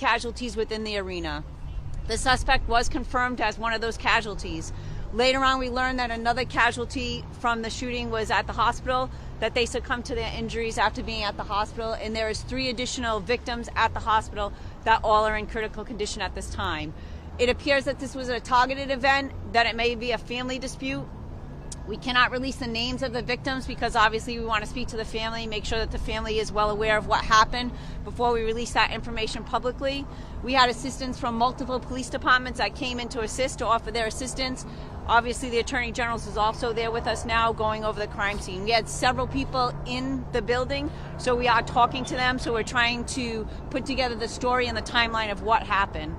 casualties within the arena. The suspect was confirmed as one of those casualties. Later on, we learned that another casualty from the shooting was at the hospital, that they succumbed to their injuries after being at the hospital, and there is 3 additional victims at the hospital that all are in critical condition at this time. It appears that this was a targeted event, that it may be a family dispute. We cannot release the names of the victims because obviously we want to speak to the family, make sure that the family is well aware of what happened before we release that information publicly. We had assistance from multiple police departments that came in to assist, to offer their assistance. Obviously, the Attorney General is also there with us now going over the crime scene. We had several people in the building, so we are talking to them. So we're trying to put together the story and the timeline of what happened.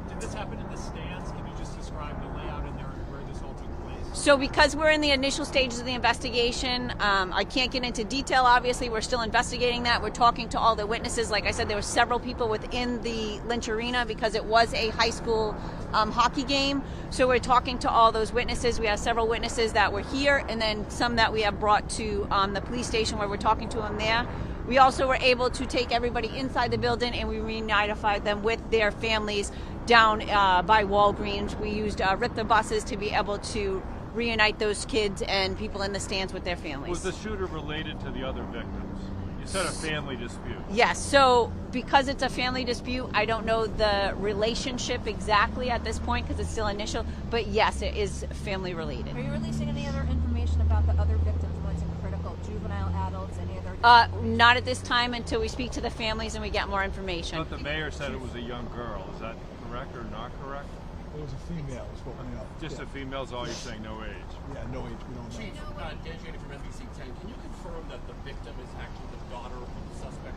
Did this happen in the stands? Can you just describe the layout in there and where this all took place? So because we're in the initial stages of the investigation, I can't get into detail. Obviously, we're still investigating that. We're talking to all the witnesses. Like I said, there were several people within the Lynch Arena because it was a high school hockey game. So we're talking to all those witnesses. We have several witnesses that were here and then some that we have brought to the police station where we're talking to them there. We also were able to take everybody inside the building and we reunified them with their families down by Walgreens. We used Richter buses to be able to reunite those kids and people in the stands with their families. Was the shooter related to the other victims? You said a family dispute. Yes, so because it's a family dispute, I don't know the relationship exactly at this point because it's still initial, but yes, it is family related. Are you releasing any other information about the other victims, ones in critical, juvenile, adults, any other? Not at this time until we speak to the families and we get more information. But the mayor said it was a young girl. Is that correct or not correct? It was a female, is what we know. Just yeah. a female's all you're saying, no age? Yeah, no age, we don't know. Chief, Dan Jada from NBC 10, can you confirm that the victim is actually the daughter of the suspect?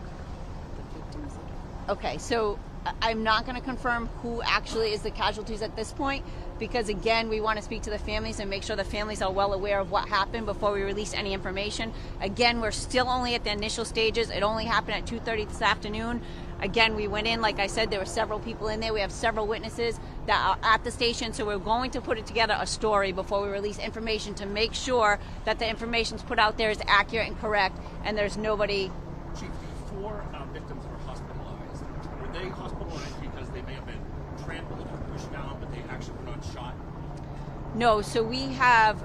Okay, so I'm not going to confirm who actually is the casualties at this point because, again, we want to speak to the families and make sure the families are well aware of what happened before we release any information. Again, we're still only at the initial stages. It only happened at 2:30 this afternoon. Again, we went in, like I said, there were several people in there. We have several witnesses that are at the station, so we're going to put it together a story before we release information to make sure that the information's put out there is accurate and correct and there's nobody. Chief, the 4 victims were hospitalized. Were they hospitalized because they may have been trampled or pushed down, but they actually were not shot? No, so we have,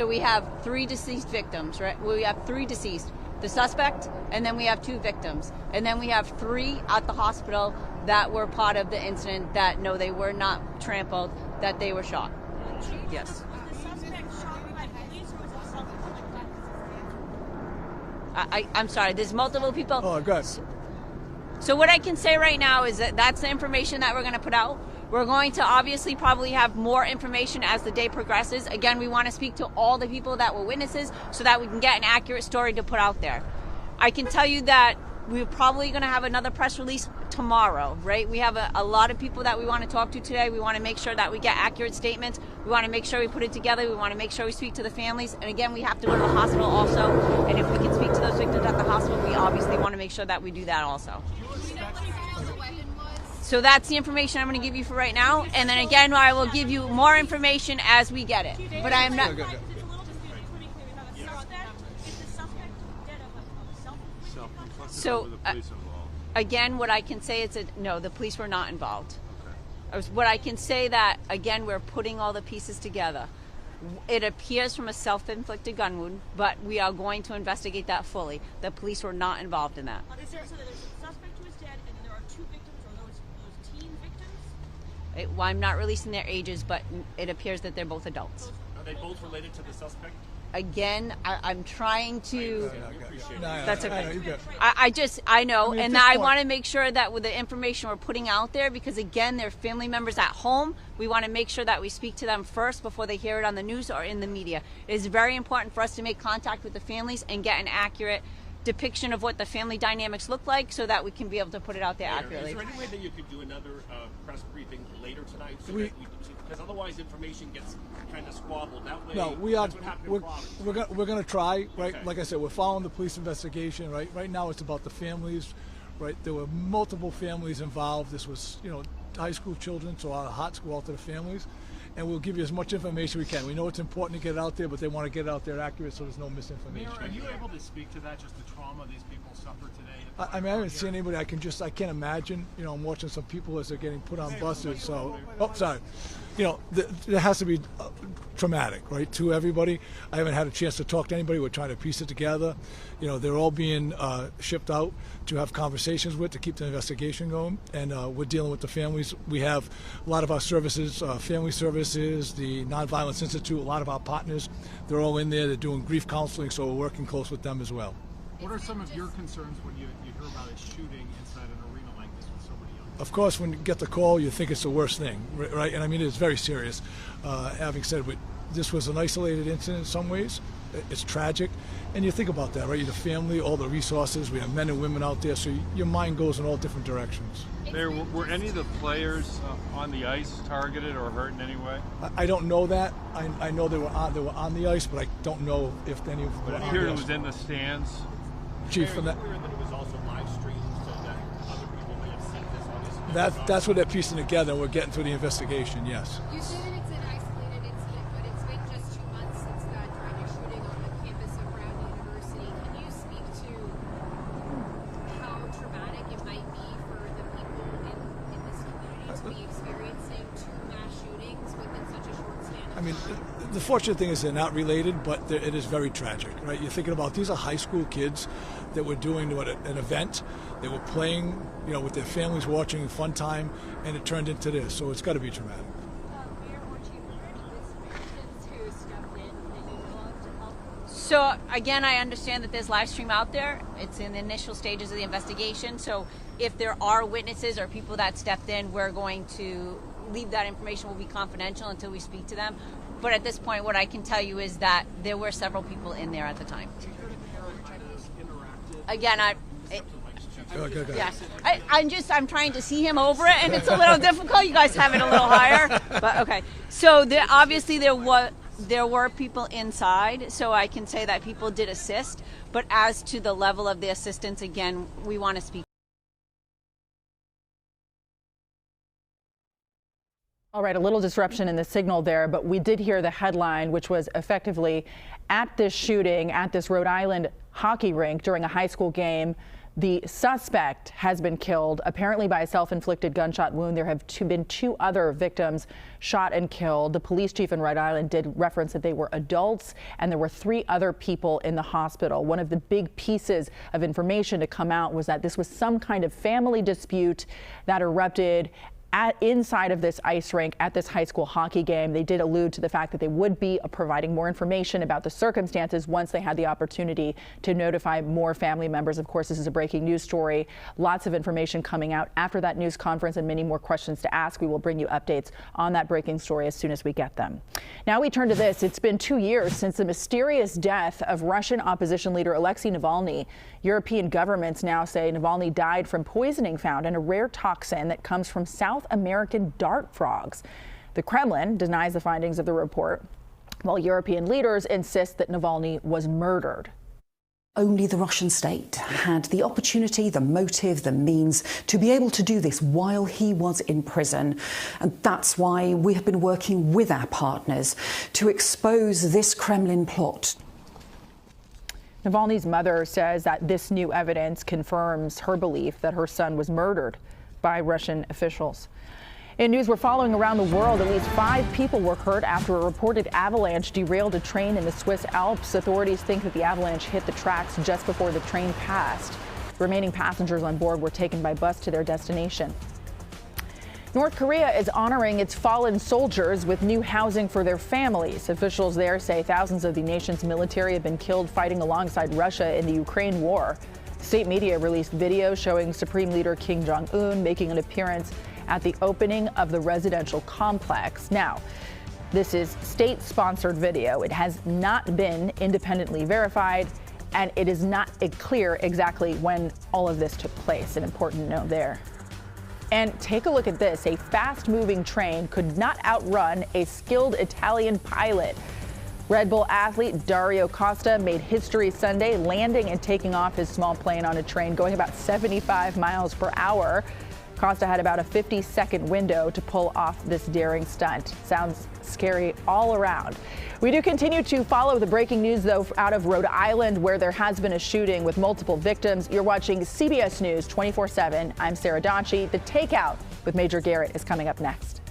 we have 3 deceased victims, right? We have 3 deceased. The suspect, and then we have 2 victims. And then we have 3 at the hospital that were part of the incident that, no, they were not trampled, that they were shot. Yes. Was the suspect shot by police or was it self-inflicted? I'm sorry, there's multiple people. Oh, good. So what I can say right now is that that's the information that we're going to put out. We're going to obviously probably have more information as the day progresses. Again, we want to speak to all the people that were witnesses so that we can get an accurate story to put out there. I can tell you that we're probably going to have another press release tomorrow, right? We have a lot of people that we want to talk to today. We want to make sure that we get accurate statements. We want to make sure we put it together. We want to make sure we speak to the families. And again, we have to go to the hospital also. And if we can speak to those victims at the hospital, we obviously want to make sure that we do that also. So that's the information I'm going to give you for right now. And then again, I will give you more information as we get it. But I am not... So, again, what I can say is that, no, the police were not involved. Okay. What I can say that, again, we're putting all the pieces together. It appears from a self-inflicted gun wound, but we are going to investigate that fully. The police were not involved in that. Is there, so there's a suspect who is dead and then there are 2 victims, or those teen victims? Well, I'm not releasing their ages, but it appears that they're both adults. Are they both related to the suspect? Again, I'm trying to... That's okay. No, I know, I mean, and I want to make sure that with the information we're putting out there, because again, they're family members at home, we want to make sure that we speak to them first before they hear it on the news or in the media. It is very important for us to make contact with the families and get an accurate depiction of what the family dynamics look like so that we can be able to put it out there accurately. Is there any way that you could do another press briefing later tonight? Because otherwise information gets kind of squabbled. That way, no, that's what happened in Providence. We're going to try, right? Okay. Like I said, we're following the police investigation, right? Right now it's about the families, right? There were multiple families involved. This was, high school children, so our hearts go out to the families. and we'll give you as much information we can. We know it's important to get it out there, but they want to get it out there accurate so there's no misinformation. Mayor, are you able to speak to that, just the trauma these people suffer today? I haven't seen anybody. I can't imagine. I'm watching some people as they're getting put on buses. So, sorry. There has to be traumatic, right, to everybody. I haven't had a chance to talk to anybody. We're trying to piece it together. They're all being shipped out to have conversations with to keep the investigation going, and we're dealing with the families. We have a lot of our services, family services, the Nonviolence Institute, a lot of our partners. They're all in there. They're doing grief counseling, so we're working close with them as well. What are some of your concerns when you hear about a shooting inside an arena like this with so many young people? Of course, when you get the call, you think it's the worst thing, right? And I mean, it's very serious. Having said, this was an isolated incident in some ways. It's tragic. And you think about that, right? The family, all the resources. We have men and women out there, so your mind goes in all different directions. Were any of the players on the ice targeted or hurt in any way? I don't know that. I know they were on the ice, but I don't know if any of them were on the ice. Here it was in the stands. Chief, from that. Clear that it was also live streamed so that other people may have seen this. Obviously, That's what they're piecing together, and we're getting through the investigation, yes. You say that it's an isolated incident, but it's been just 2 months since that tragic shooting on the campus of Brown University. Can you speak to how traumatic it might be for the people in this community to be experiencing 2 mass shootings within such a short span of time? I mean, the fortunate thing is they're not related, but it is very tragic, right? You're thinking about these are high school kids that were doing an event. They were playing, with their families watching, fun time, and it turned into this. So it's got to be traumatic. Mayor or Chief, were there any victims who stepped in that you know of to help? So again, I understand that there's live stream out there. It's in the initial stages of the investigation. So if there are witnesses or people that stepped in, we're going to leave that information will be confidential until we speak to them. But at this point, what I can tell you is that there were several people in there at the time. Again, yes. I'm trying to see him over it, and it's a little difficult. You guys have it a little higher, but okay. So obviously there were people inside, so I can say that people did assist. But as to the level of the assistance, again, we want to speak. All right, a little disruption in the signal there, but we did hear the headline, which was effectively at this shooting at this Rhode Island hockey rink during a high school game. The suspect has been killed, apparently by a self-inflicted gunshot wound. There have been 2 other victims shot and killed. The police chief in Rhode Island did reference that they were adults, and there were 3 other people in the hospital. One of the big pieces of information to come out was that this was some kind of family dispute that erupted inside of this ice rink at this high school hockey game. They did allude to the fact that they would be providing more information about the circumstances once they had the opportunity to notify more family members. Of course, this is a breaking news story. Lots of information coming out after that news conference and many more questions to ask. We will bring you updates on that breaking story as soon as we get them. Now we turn to this. It's been 2 years since the mysterious death of Russian opposition leader Alexei Navalny. European governments now say Navalny died from poisoning found in a rare toxin that comes from South American dart frogs. The Kremlin denies the findings of the report, while European leaders insist that Navalny was murdered. Only the Russian state had the opportunity, the motive, the means to be able to do this while he was in prison. And that's why we have been working with our partners to expose this Kremlin plot. Navalny's mother says that this new evidence confirms her belief that her son was murdered by Russian officials. In news we're following around the world, at least 5 people were hurt after a reported avalanche derailed a train in the Swiss Alps. Authorities think that the avalanche hit the tracks just before the train passed. The remaining passengers on board were taken by bus to their destination. North Korea is honoring its fallen soldiers with new housing for their families. Officials there say thousands of the nation's military have been killed fighting alongside Russia in the Ukraine war. State media released video showing Supreme Leader Kim Jong-un making an appearance at the opening of the residential complex. Now, this is state-sponsored video. It has not been independently verified, and it is not clear exactly when all of this took place. An important note there. And take a look at this. A fast-moving train could not outrun a skilled Italian pilot. Red Bull athlete Dario Costa made history Sunday, landing and taking off his small plane on a train going about 75 miles per hour. Costa had about a 50-second window to pull off this daring stunt. Sounds scary all around. We do continue to follow the breaking news, though, out of Rhode Island, where there has been a shooting with multiple victims. You're watching CBS News 24/7. I'm Sarah Donchie. The Takeout with Major Garrett is coming up next.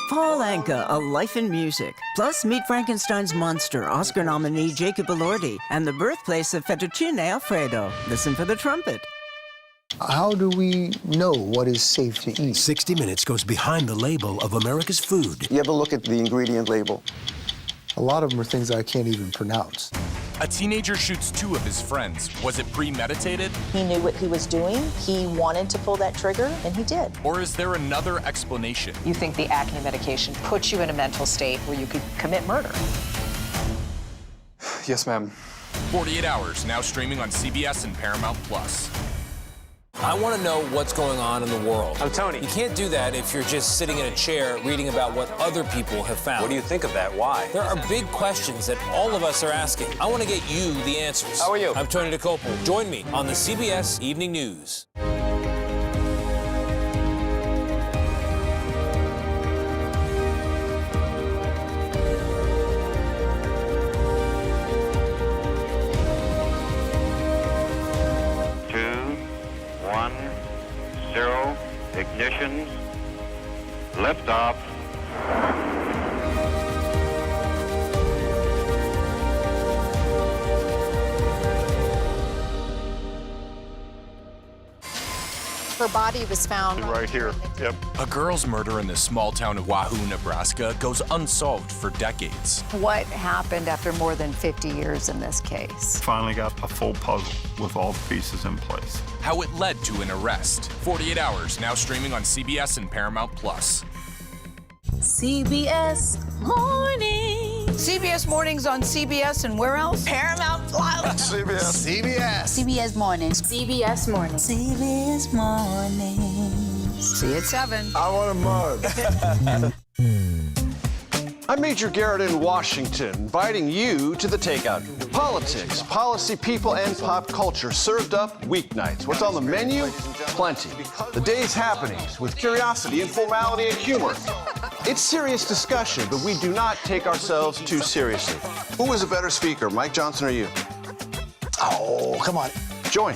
Paul Anka, A Life in Music. Plus, meet Frankenstein's monster, Oscar nominee Jacob Elordi, and the birthplace of fettuccine Alfredo. Listen for the trumpet. How do we know what is safe to eat? 60 Minutes goes behind the label of America's food. You ever look at the ingredient label? A lot of them are things I can't even pronounce. A teenager shoots 2 of his friends. Was it premeditated? He knew what he was doing. He wanted to pull that trigger, and he did. Or is there another explanation? You think the acne medication puts you in a mental state where you could commit murder? Yes, ma'am. 48 Hours, now streaming on CBS and Paramount Plus. I want to know what's going on in the world. I'm Tony. You can't do that if you're just sitting in a chair reading about what other people have found. What do you think of that? Why? There are big questions that all of us are asking. I want to get you the answers. How are you? I'm Tony DeCopel. Join me on the CBS Evening News. Ignition, liftoff. Her body was found right here. Yep. A girl's murder in the small town of Wahoo, Nebraska goes unsolved for decades. What happened after more than 50 years in this case? Finally got a full puzzle with all the pieces in place. How it led to an arrest. 48 Hours, now streaming on CBS and Paramount Plus. CBS Mornings. CBS Mornings on CBS and where else? Paramount Plus. CBS Mornings. CBS Mornings. CBS Mornings. See you at 7. I want a mug. I'm Major Garrett in Washington, inviting you to the Takeout. Politics, policy, people, and pop culture served up weeknights. What's on the menu? Plenty. The day's happenings with curiosity and formality and humor. It's serious discussion, but we do not take ourselves too seriously. Who was a better speaker, Mike Johnson or you? Oh, come on. Join